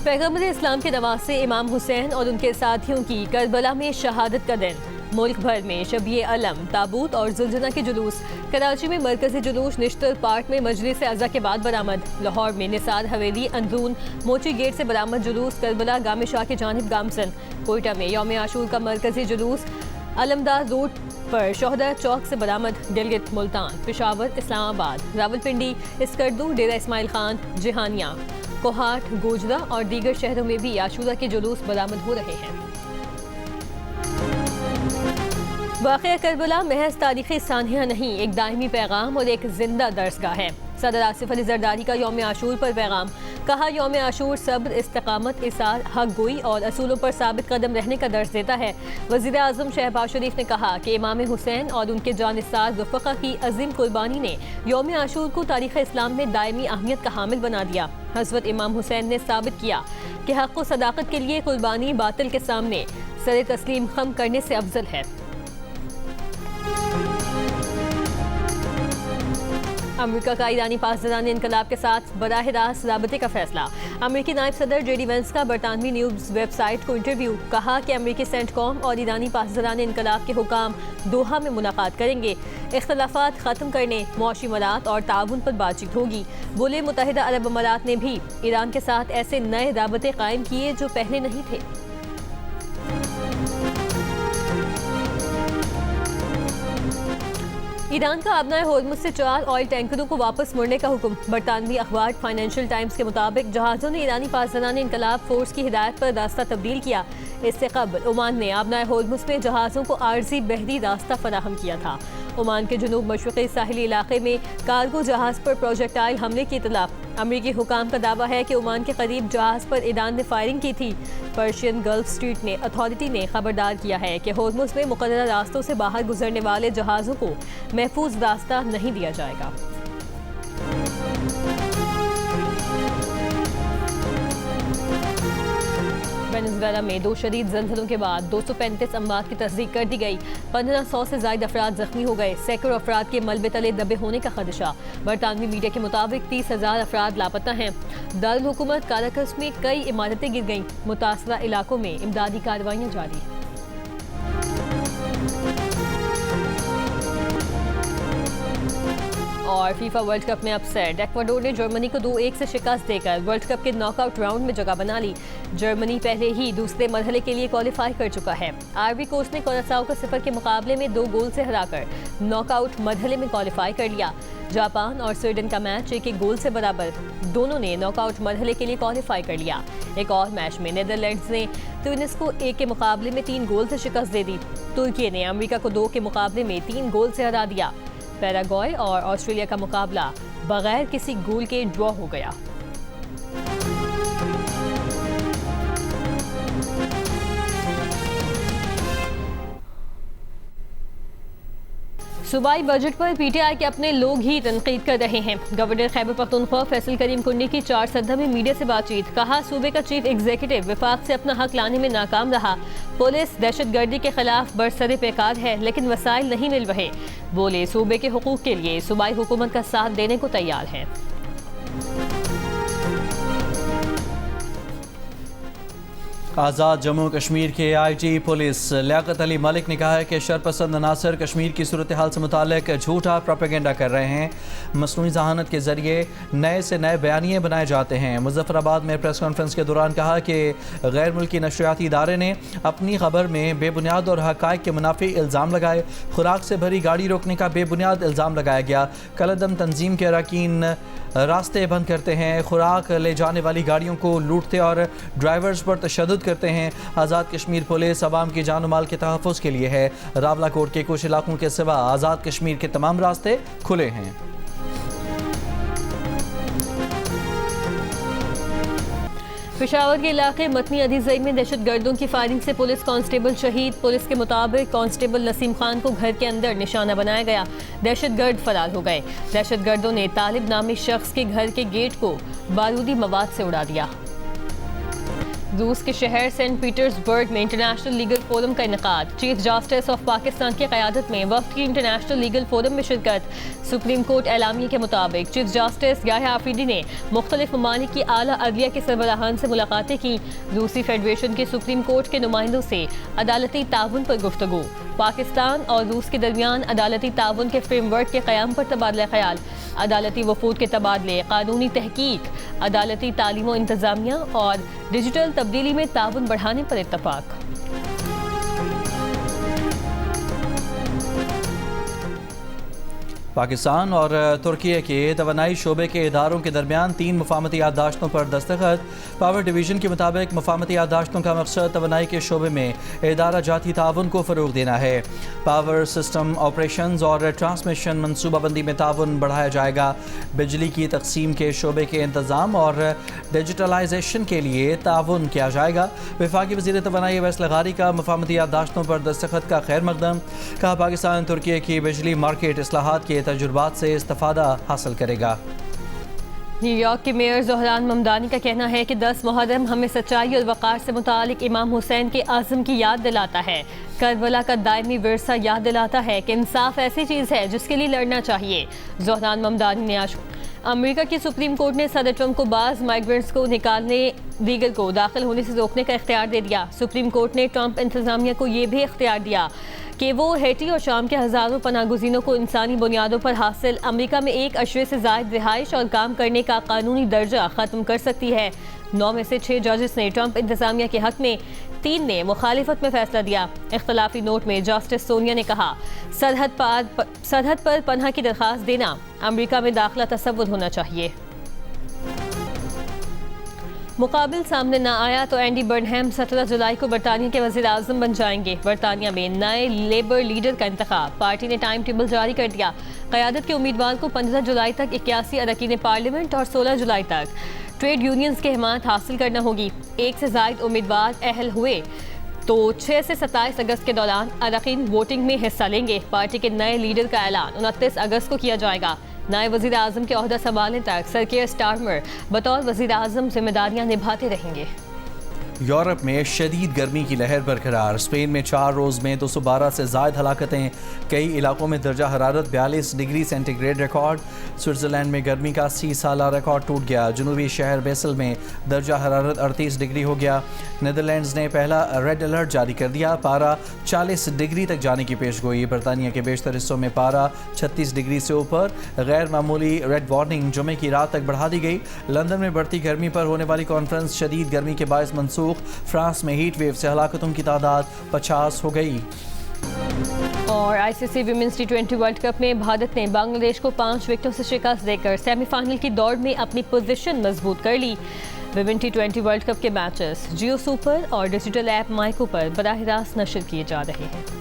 पैगंबर इस्लाम के नवासे इमाम हुसैन और उनके साथियों की करबला में शहादत का दिन। मुल्क भर में शबीए अलम, ताबूत और जुलझुना के जुलूस। कराची में मरकजी जुलूस निश्तर पार्क में मजलिस अज़ा के बाद बरामद। लाहौर में निसार हवेली अंदरून मोची गेट से बरामद जुलूस करबला गामे शाह की जानिब गामसन। कोयटा में यौम आशूर का मरकजी जुलूस अलमदार रोड पर शोहदा चौक से बरामद। गिलगित, मुल्तान, पेशावर, इस्लामाबाद, रावलपिंडी, स्कर्दू, डेरा इस्माइल खान, जिहानिया, कोहाट, गोजरा और दीगर शहरों में भी आशूरा के जुलूस बरामद हो रहे हैं। वाक़या करबला महज तारीख़ी सानिया नहीं, एक दायमी पैगाम और एक जिंदा दर्सगाह है। सदर आसिफ अली जरदारी का यौम आशूर पर पैगाम। कहा, यौम आशूर सब्र, इस्तिक़ामत, इसार, हक गोई और असूलों पर साबित कदम रहने का दर्ज देता है। वज़ीर आज़म शहबाज शरीफ ने कहा कि इमाम हुसैन और उनके जानिसार रुफ़क़ा की अज़ीम कुर्बानी ने यौम आशूर को तारीख़ इस्लाम में दायमी अहमियत का हामिल बना दिया। हज़रत इमाम हुसैन ने साबित किया कि हक़ व सदाक़त के लिए कुर्बानी बातिल के सामने सर तस्लीम खम करने से अफजल है। अमेरिका का ईरानी पासदारान इनकलाब के साथ बराह रास्त राबते का फैसला। अमेरिकी नायब सदर JD वेंस का बरतानवी न्यूज़ वेबसाइट को इंटरव्यू। कहा कि अमेरिकी सेंटकॉम और ईरानी पासदारान इनकलाब के हुकाम दोहा में मुलाकात करेंगे। इख्तलाफात ख़त्म करने, मुआशी मरात और ताउन पर बातचीत होगी। बोले, मुत्तहिदा अरब अमारात ने भी ईरान के साथ ऐसे नए राबते कायम किए जो पहले नहीं थे। ईरान का आबनाए होर्मुज़ से 4 ऑयल टैंकरों को वापस मुड़ने का हुक्म। बरतानवी अखबार फाइनेंशियल टाइम्स के मुताबिक जहाज़ों ने ईरानी पासदारान इनकलाब फोर्स की हिदायत पर रास्ता तब्दील किया। इससे कबल ओमान ने आबनाए होर्मुज़ में जहाज़ों को आर्जी बहरी रास्ता फराहम किया था। ओमान के जनूब मशरक़ी साहिली इलाके में कार्गो जहाज़ पर प्रोजेक्टाइल हमले की इतला। अमरीकी हुकाम का दावा है कि ओमान के करीब जहाज़ पर ईरान ने फायरिंग की थी। पर्शियन गल्फ स्ट्रीट ने अथॉरिटी ने खबरदार किया है कि होर्मुज़ में मुकर्रर रास्तों से बाहर गुजरने वाले जहाज़ों को महफूज रास्ता नहीं दिया जाएगा। वेनेज़ुएला में 2 शदीद ज़लज़लों के बाद 235 अमवात की तस्दीक कर दी गई। 1500 से ज़ायद अफराद जख्मी हो गए। सैकड़ों अफराद के मलबे तले दबे होने का खदशा। बरतानवी मीडिया के मुताबिक 30,000 अफराद लापता हैं। दारुल हुकूमत काराकस में कई इमारतें गिर गईं। मुतासरा इलाकों में इमदादी कार्रवाइयाँ जारी। और फीफा वर्ल्ड कप में अपसेट। एक्वाडोर ने जर्मनी को 2-1 से शिकस्त देकर वर्ल्ड कप के नॉकआउट राउंड में जगह बना ली। जर्मनी पहले ही दूसरे मरहले के लिए क्वालिफाई कर चुका है। आइवरी कोस्ट ने कुरासाओ को 0 के मुकाबले में 2 गोल से हराकर नॉकआउट मरहले में क्वालिफाई कर लिया। जापान और स्वीडन का मैच 1-1 गोल से बराबर। दोनों ने नॉकआउट मरहले के लिए क्वालिफाई कर लिया। एक और मैच में नीदरलैंड्स ने ट्यूनिस को 1 के मुकाबले में 3 गोल से शिकस्त दे दी। तुर्की ने अमेरिका को 2 के मुकाबले में 3 गोल से हरा दिया। पैराग्वे और ऑस्ट्रेलिया का मुकाबला बगैर किसी गोल के ड्रॉ हो गया। सूबाई बजट पर PTI के अपने लोग ही तनकीद कर रहे हैं। गवर्नर खैबर पख्तूनख्वा फैसल करीम कुंडी की 4 सद्दा में मीडिया से बातचीत। कहा, सूबे का चीफ एग्जीक्यूटिव विफाक से अपना हक लाने में नाकाम रहा। पुलिस दहशतगर्दी के खिलाफ बरसरे पैकार है लेकिन वसाइल नहीं मिल रहे। बोले, सूबे के हुकूक के लिए सूबाई हुकूमत का साथ देने को तैयार है। आज़ाद जम्मू कश्मीर के IG पुलिस लियाकत अली मलिक ने कहा है कि शरपसंद अनासर कश्मीर की सूरत हाल से मुतालिक झूठा प्रोपेगेंडा कर रहे हैं। मसनूई जहानत के जरिए नए से नए बयानिए बनाए जाते हैं। मुजफ्फराबाद में प्रेस कॉन्फ्रेंस के दौरान कहा कि गैर मुल्की नशरियाती इदारे ने अपनी खबर में बेबुनियाद और हक़ाइक़ के मुनाफी इल्ज़ाम लगाए। खुराक से भरी गाड़ी रोकने का बेबुनियाद इल्ज़ाम लगाया गया। कलदम तंजीम के अरकान रास्ते बंद करते हैं, खुराक ले जाने वाली गाड़ियों को लूटते और ड्राइवर्स पर तशद्दुद करते हैं। आज़ाद कश्मीर पुलिस अवाम की जान माल के तहफ़्फ़ुज़ के लिए है। रावलाकोट के कुछ इलाकों के सिवा आज़ाद कश्मीर के तमाम रास्ते खुले हैं। पेशावर के इलाके मतनी अदीज़ई में दहशतगर्दों की फायरिंग से पुलिस कांस्टेबल शहीद। पुलिस के मुताबिक कांस्टेबल नसीम खान को घर के अंदर निशाना बनाया गया। दहशतगर्द फरार हो गए। दहशतगर्दों ने तालिब नामी शख्स के घर के गेट को बारूदी मवाद से उड़ा दिया। रूस के शहर सेंट पीटर्सबर्ग में इंटरनेशनल लीगल फोरम का इनेकाद। चीफ जस्टिस ऑफ पाकिस्तान की क़यादत में वफ्द की इंटरनेशनल लीगल फोरम में शिरकत। सुप्रीम कोर्ट एलामिया के मुताबिक चीफ जस्टिस याह्या आफरीदी ने मुख्तलिफ ममालिक की आला अदलिया के सरबराहान से मुलाकातें की। रूसी फेडरेशन के सुप्रीम कोर्ट के नुमाइंदों से अदालती ताउन पर गुफ्तगू। पाकिस्तान और रूस के दरमियान अदालती ताउन के फ्रेमवर्क के क़याम पर तबादला ख्याल। अदालती वफूद के तबादले, कानूनी तहकीक, अदालती तालीम व इंतज़ामिया और डिजिटल तब्दीली में ताउन बढ़ाने पर इत्तफाक। पाकिस्तान और तुर्की के तवानाई शोबे के इदारों के दरमियान 3 मुफाहमती याददाश्तों पर दस्तखत। पावर डिवीजन के मुताबिक मुफाहमती याददाश्तों का मकसद तवानाई के शोबे में इदारा जाती ताउन को फ़रोग देना है। पावर सिस्टम ऑपरेशंस और ट्रांसमिशन मनसूबाबंदी में ताउन बढ़ाया जाएगा। बिजली की तकसीम के शोबे के इंतज़ाम और डिजिटलाइजेशन के लिए ताउन किया जाएगा। वफाकी वज़ीर तवानाई अवैस लगारी का मुफाहमती याददाश्तों पर दस्तखत का खैर मकदम। कहा, पाकिस्तान तुर्की की बिजली मार्केट इस्लाहात के तजुर्बात से इस्तिफादा हासिल करेगा। न्यूयॉर्क के मेयर ज़ोहरान ममदानी का कहना है कि 10 मुहर्रम हमें सच्चाई और वक़ार से मुतालिक इमाम हुसैन के आज़म की याद दिलाता है। करबला का दायमी विरसा याद दिलाता है कि इंसाफ ऐसी चीज़ है जिसके लिए लड़ना चाहिए। ज़ोहरान ममदानी ने आज अमेरिका की सुप्रीम कोर्ट ने सदर ट्रंप को बाज़ माइग्रेंट्स को निकालने, दीगर को दाखिल होने से रोकने का इख्तियार दे दिया। सुप्रीम कोर्ट ने ट्रंप इंतज़ामिया को ये भी इख्तियार दिया कि वो हैती और शाम के हज़ारों पनागुज़ीनों को इंसानी बुनियादों पर हासिल अमेरिका में 1 अशरे से ज़ायद रिहाइश और काम करने का कानूनी दर्जा ख़त्म कर सकती है। 9 में से 6 जजेस ने ट्रंप इंतज़ामिया के हक़ में, 3 ने मुखालिफत में फैसला दिया। इख्तलाफी नोट में जस्टिस सोनिया ने कहा, सरहद पर पनाह की दरख्वास्त देना अमेरिका में दाखिला तसव्वुर होना चाहिए। मुकाबिल सामने न आया तो एंडी बर्नहैम 17 जुलाई को बरतानिया के वज़ीर आज़म बन जाएंगे। बरतानिया में नए लेबर लीडर का इंतखाब, पार्टी ने टाइम टेबल जारी कर दिया। क़यादत के उम्मीदवार को 15 जुलाई तक 81 अरकान पार्लियामेंट और 16 जुलाई तक ट्रेड यूनियंस की हिमायत हासिल करना होगी। 1 से ज़ायद उम्मीदवार अहल हुए तो 6 से 27 अगस्त के दौरान अरकान वोटिंग में हिस्सा लेंगे। पार्टी के नए लीडर का ऐलान 29 अगस्त को किया जाएगा। नायब वज़ीर आज़म के ओहदा संभालने तक सर केयर स्टारमर बतौर वज़ीर आज़म जिम्मेदारियां निभाते रहेंगे। यूरोप में शदीद गर्मी की लहर बरकरार। स्पेन में 4 रोज़ में 212 से ज़ायद हलाकतें। कई इलाकों में दर्जा हरारत 42 डिग्री सेंटीग्रेड रिकॉर्ड। स्विट्ज़रलैंड में गर्मी का 30 साला रिकॉर्ड टूट गया। जनूबी शहर बेसल में दर्जा हरारत 38 डिग्री हो गया। नीदरलैंड्स ने पहला रेड अलर्ट जारी कर दिया। पारा 40 डिग्री तक जाने की पेशगोई। बरतानिया के बेशतर हिस्सों में पारा 36 डिग्री से ऊपर। गैर मामूली रेड वार्निंग जुमे की रात तक बढ़ा दी गई। लंदन में बढ़ती गर्मी पर होने वाली कॉन्फ्रेंस शदीद गर्मी के बायस मनसूख। फ्रांस में हीट वेव से हलाकतों की तादाद 50 हो गई। और ICC women's T20 world cup में भारत ने बांग्लादेश को 5 विकेटों से शिकस्त देकर सेमीफाइनल की दौड़ में अपनी पोजीशन मजबूत कर ली। विमेन T20 वर्ल्ड कप के मैचेस जियो सुपर और डिजिटल ऐप माइको पर बराह रास्त नशर किए जा रहे हैं।